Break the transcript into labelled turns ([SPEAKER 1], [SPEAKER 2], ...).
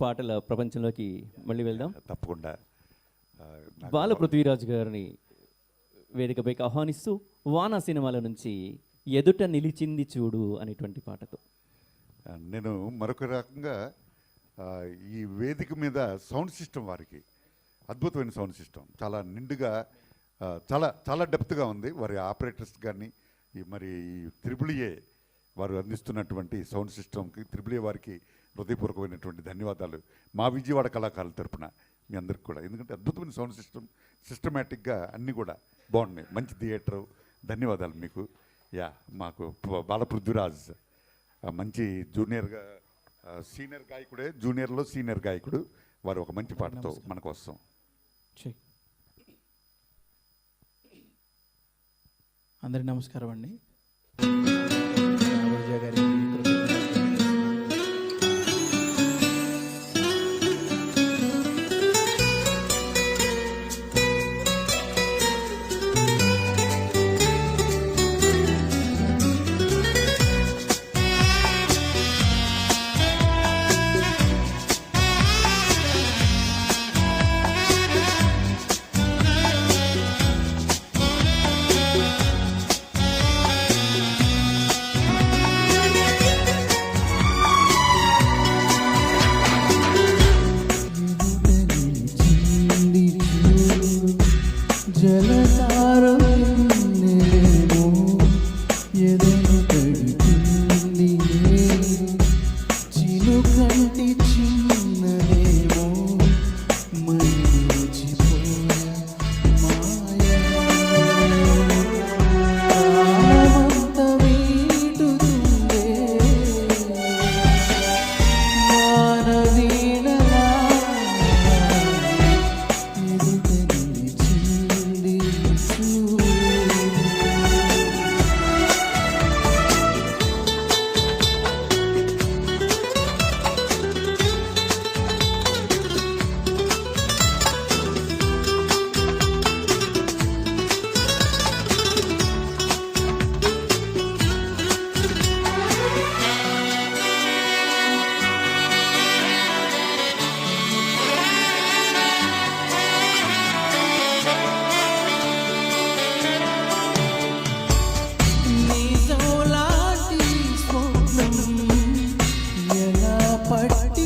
[SPEAKER 1] పాటల ప్రపంచంలోకి మళ్ళీ వెళ్దాం.
[SPEAKER 2] తప్పకుండా.
[SPEAKER 1] బాల పృథ్వీరాజ్ గారిని వేదికపైకి ఆహ్వానిస్తూ వానా సినిమాల నుంచి ఎదుట నిలిచింది చూడు అనేటువంటి పాటతో
[SPEAKER 2] నేను మరొక రకంగా ఈ వేదిక మీద సౌండ్ సిస్టమ్ వారికి అద్భుతమైన సౌండ్ సిస్టమ్, చాలా నిండుగా చాలా చాలా డెప్త్గా ఉంది. వారి ఆపరేటర్స్ కానీ మరి ఈ త్రిబుల్-ఏ వారు అందిస్తున్నటువంటి సౌండ్ సిస్టమ్కి త్రిబుల్-ఏ వారికి హృదయపూర్వకమైనటువంటి ధన్యవాదాలు మా విజయవాడ కళాకారుల తరపున మీ అందరికి కూడా. ఎందుకంటే అద్భుతమైన సౌండ్ సిస్టమ్, సిస్టమేటిక్గా అన్నీ కూడా బాగున్నాయి. మంచి థియేటరు. ధన్యవాదాలు మీకు. మాకు బాల పృథ్వీరాజ్ మంచి జూనియర్గా సీనియర్ గాయకుడే, జూనియర్లో సీనియర్ గాయకుడు. వారు ఒక మంచి పాటతో మన కోసం.
[SPEAKER 3] అందరికీ నమస్కారం అండి. పట్టి